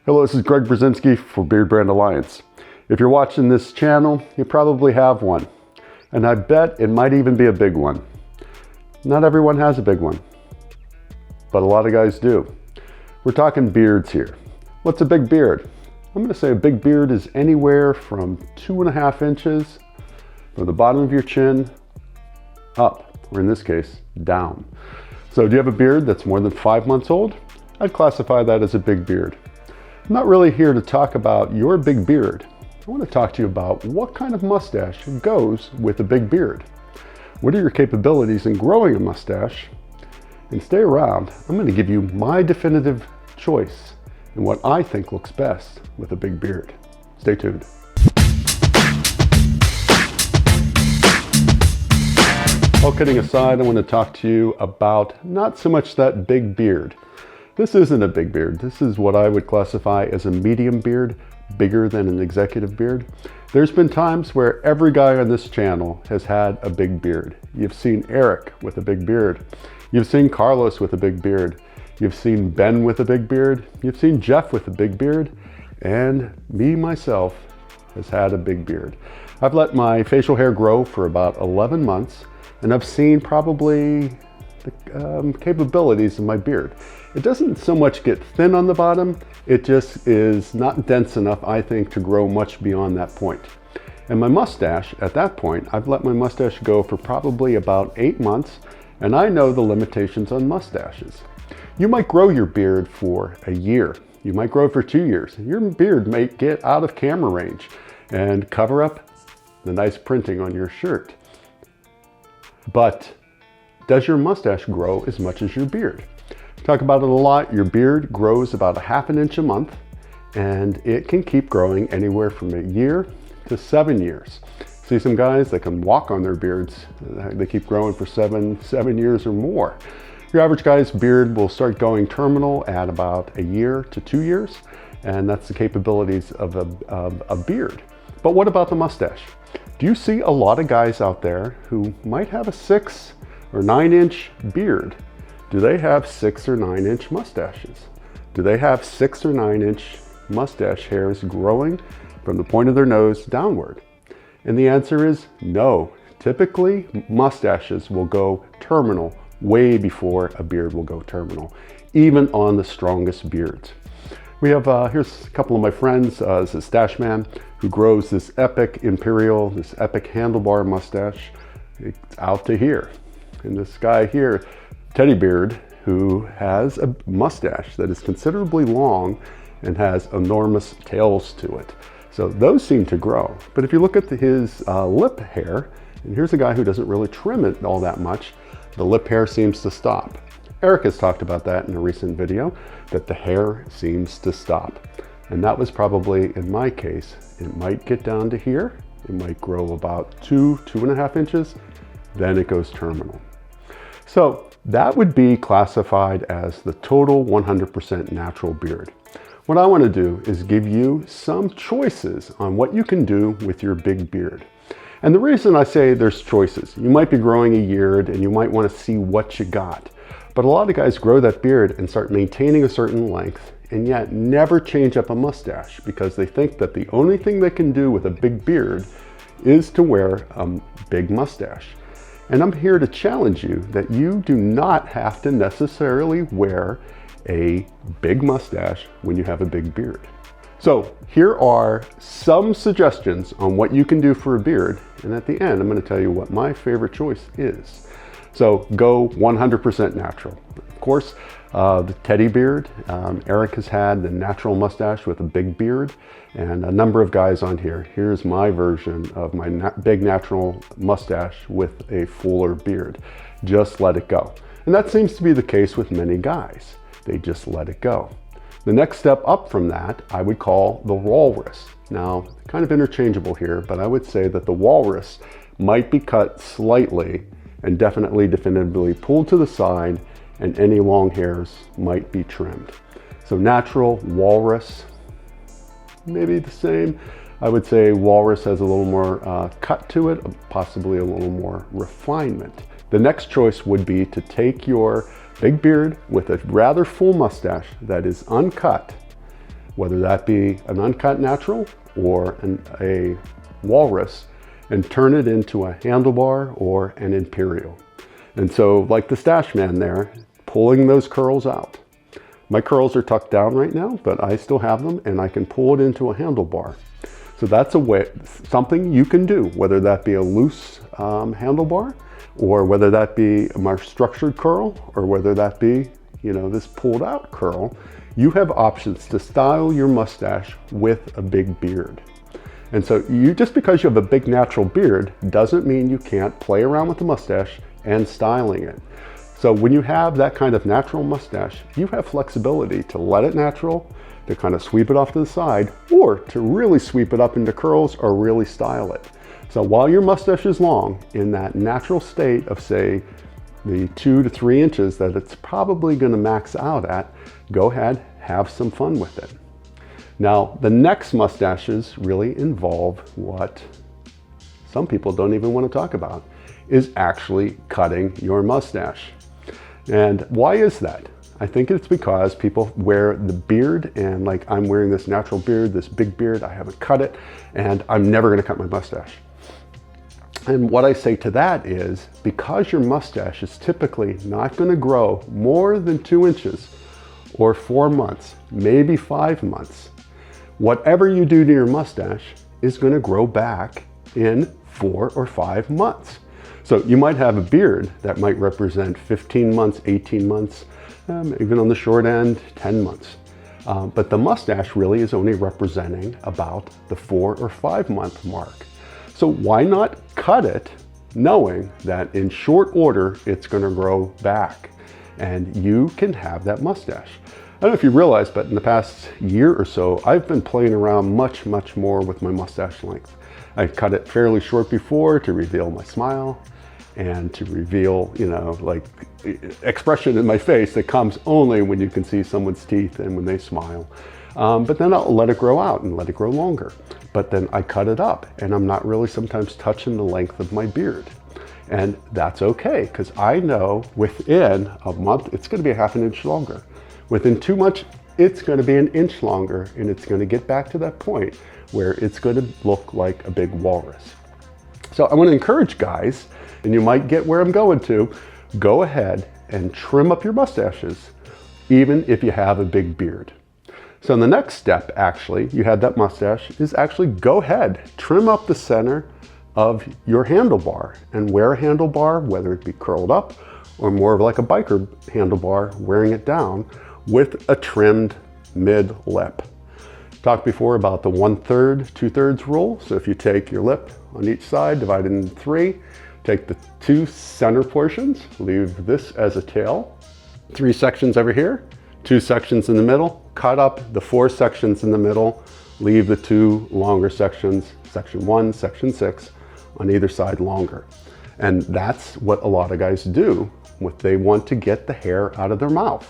Hello, this is Greg Berzinsky for Beardbrand Alliance. If you're watching this channel, you probably have one. And I bet it might even be a big one. Not everyone has a big one, but a lot of guys do. We're talking beards here. What's a big beard? I'm going to say a big beard is anywhere from 2.5 inches from the bottom of your chin up, or in this case, down. So do you have a beard that's more than 5 months old? I'd classify that as a big beard. I'm not really here to talk about your big beard. I want to talk to you about what kind of mustache goes with a big beard. What are your capabilities in growing a mustache? And stay around. I'm going to give you my definitive choice and what I think looks best with a big beard. Stay tuned. All kidding aside, I want to talk to you about not so much that big beard. This isn't a big beard. This is what I would classify as a medium beard, bigger than an executive beard. There's been times where every guy on this channel has had a big beard. You've seen Eric with a big beard. You've seen Carlos with a big beard. You've seen Ben with a big beard. You've seen Jeff with a big beard. And me, myself, has had a big beard. I've let my facial hair grow for about 11 months, and I've seen probably the capabilities of my beard. It doesn't so much get thin on the bottom, it just is not dense enough, I think, to grow much beyond that point. And my mustache, at that point, I've let my mustache go for probably about 8 months, and I know the limitations on mustaches. You might grow your beard for a year. You might grow it for 2 years. Your beard may get out of camera range and cover up the nice printing on your shirt. But does your mustache grow as much as your beard? Talk about it a lot. Your beard grows about 1/2 inch a month, and it can keep growing anywhere from a year to 7 years. See some guys that can walk on their beards. They keep growing for seven years or more. Your average guy's beard will start going terminal at about a year to 2 years, and that's the capabilities of a beard. But what about the mustache? Do you see a lot of guys out there who might have a 6 or 9 inch beard? Do they have 6 or 9 inch mustaches? Do they have 6 or 9 inch mustache hairs growing from the point of their nose downward? And the answer is no. Typically, mustaches will go terminal way before a beard will go terminal, even on the strongest beards. We have, here's a couple of my friends. This is Stash Man, who grows this epic imperial, this epic handlebar mustache. It's out to here. And this guy here, Teddy Beard, who has a mustache that is considerably long and has enormous tails to it. So those seem to grow. But if you look at his lip hair, and here's a guy who doesn't really trim it all that much, the lip hair seems to stop. Eric has talked about that in a recent video, that the hair seems to stop. And that was probably, in my case, it might get down to here. It might grow about 2.5 inches, then it goes terminal. So that would be classified as the total 100% natural beard. What I want to do is give you some choices on what you can do with your big beard. And the reason I say there's choices, you might be growing a beard and you might want to see what you got. But a lot of guys grow that beard and start maintaining a certain length and yet never change up a mustache because they think that the only thing they can do with a big beard is to wear a big mustache. And I'm here to challenge you that you do not have to necessarily wear a big mustache when you have a big beard. So here are some suggestions on what you can do for a beard. And at the end, I'm going to tell you what my favorite choice is. So go 100% natural. Of course, the Teddy Beard. Eric has had the natural mustache with a big beard, and a number of guys on here. Here's my version of my big natural mustache with a fuller beard. Just let it go. And that seems to be the case with many guys. They just let it go. The next step up from that, I would call the Walrus. Now, kind of interchangeable here, but I would say that the Walrus might be cut slightly and definitively pulled to the side, and any long hairs might be trimmed. So natural, Walrus, maybe the same. I would say Walrus has a little more cut to it, possibly a little more refinement. The next choice would be to take your big beard with a rather full mustache that is uncut, whether that be an uncut natural or a walrus, and turn it into a handlebar or an imperial. And so like the stash man there, pulling those curls out. My curls are tucked down right now, but I still have them and I can pull it into a handlebar. So that's a way, something you can do, whether that be a loose handlebar, or whether that be a more structured curl, or whether that be, this pulled out curl. You have options to style your mustache with a big beard. And so just because you have a big natural beard doesn't mean you can't play around with the mustache and styling it. So when you have that kind of natural mustache, you have flexibility to let it natural, to kind of sweep it off to the side, or to really sweep it up into curls or really style it. So while your mustache is long, in that natural state of, say, the 2 to 3 inches that it's probably going to max out at, go ahead, have some fun with it. Now, the next mustaches really involve what some people don't even want to talk about, is actually cutting your mustache. And why is that? I think it's because people wear the beard, and like, I'm wearing this natural beard, this big beard, I haven't cut it, and I'm never going to cut my mustache. And what I say to that is, because your mustache is typically not going to grow more than 2 inches or 4 months, maybe 5 months, whatever you do to your mustache is going to grow back in 4 or 5 months. So you might have a beard that might represent 15 months, 18 months, even on the short end, 10 months. But the mustache really is only representing about the 4 or 5 month mark. So why not cut it knowing that in short order, it's going to grow back and you can have that mustache. I don't know if you realize, but in the past year or so, I've been playing around much more with my mustache length. I cut it fairly short before to reveal my smile and to reveal, like expression in my face that comes only when you can see someone's teeth and when they smile. But then I'll let it grow out and let it grow longer. But then I cut it up and I'm not really sometimes touching the length of my beard. And that's okay, because I know within a month, it's gonna be a ½ inch longer. Within 2 months, it's gonna be 1 inch longer, and it's gonna get back to that point where it's gonna look like a big walrus. So I wanna encourage guys, and you might get where I'm going to, go ahead and trim up your mustaches, even if you have a big beard. So the next step, actually, you had that mustache, is actually go ahead, trim up the center of your handlebar, and wear a handlebar, whether it be curled up or more of like a biker handlebar, wearing it down with a trimmed mid lip. Talked before about the 1/3, 2/3 rule. So if you take your lip on each side, divide it into 3, take the 2 center portions, leave this as a tail, 3 sections over here, 2 sections in the middle, cut up the 4 sections in the middle, leave the 2 longer sections, section 1, section 6, on either side longer. And that's what a lot of guys do when they want to get the hair out of their mouth,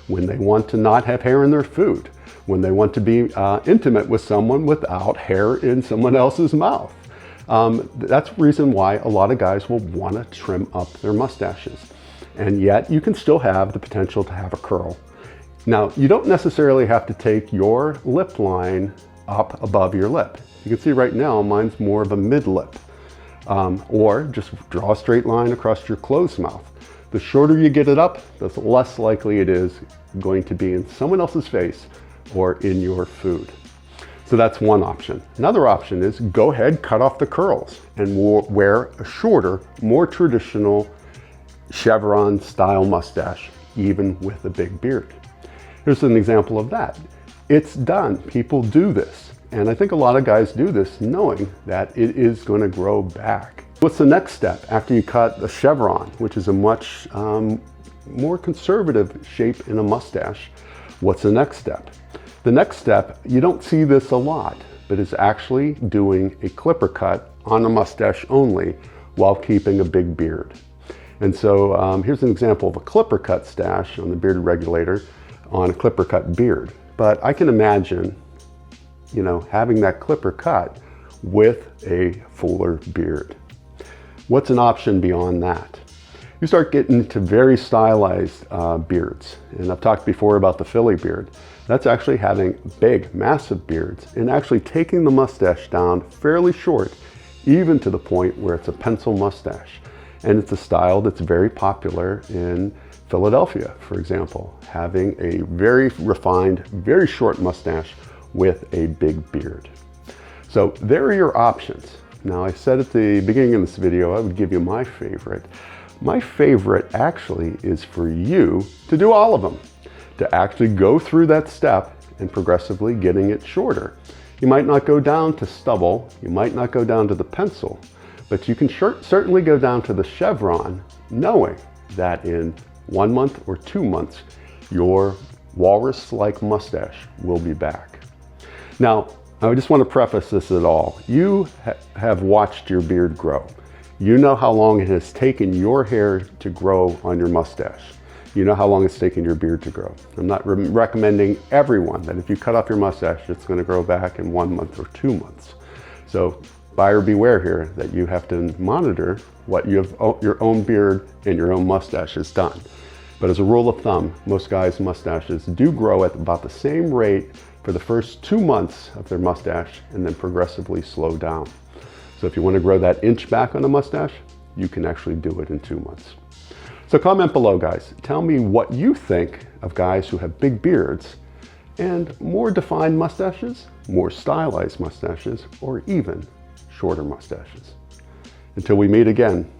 when they want to not have hair in their food, when they want to be intimate with someone without hair in someone else's mouth. That's the reason why a lot of guys will want to trim up their mustaches. And yet you can still have the potential to have a curl. Now, you don't necessarily have to take your lip line up above your lip. You can see right now, mine's more of a mid lip. Or just draw a straight line across your closed mouth. The shorter you get it up, the less likely it is going to be in someone else's face or in your food. So that's one option. Another option is go ahead, cut off the curls and wear a shorter, more traditional chevron style mustache, even with a big beard. Here's an example of that. It's done. People do this. And I think a lot of guys do this knowing that it is going to grow back. What's the next step after you cut the chevron, which is a much more conservative shape in a mustache? What's the next step? The next step, you don't see this a lot, but is actually doing a clipper cut on a mustache only while keeping a big beard. And so here's an example of a clipper cut stash on the beard regulator on a clipper cut beard. But I can imagine, having that clipper cut with a fuller beard. What's an option beyond that? you start getting to very stylized beards. And I've talked before about the Philly beard. That's actually having big, massive beards and actually taking the mustache down fairly short, even to the point where it's a pencil mustache. And it's a style that's very popular in Philadelphia, for example, having a very refined, very short mustache with a big beard. So there are your options. Now, I said at the beginning of this video, I would give you my favorite. My favorite actually is for you to do all of them, to actually go through that step and progressively getting it shorter. You might not go down to stubble, you might not go down to the pencil, but you can certainly go down to the chevron, knowing that in 1 month or 2 months, your walrus-like mustache will be back. Now, I just want to preface this at all. You have watched your beard grow. You know how long it has taken your hair to grow on your mustache. You know how long it's taken your beard to grow. I'm not recommending everyone that if you cut off your mustache, it's going to grow back in 1 month or 2 months. So buyer beware here that you have to monitor what your own beard and your own mustache has done. But as a rule of thumb, most guys' mustaches do grow at about the same rate for the first 2 months of their mustache and then progressively slow down. So if you want to grow that inch back on a mustache, you can actually do it in 2 months. So comment below, guys. Tell me what you think of guys who have big beards and more defined mustaches, more stylized mustaches, or even shorter mustaches. Until we meet again,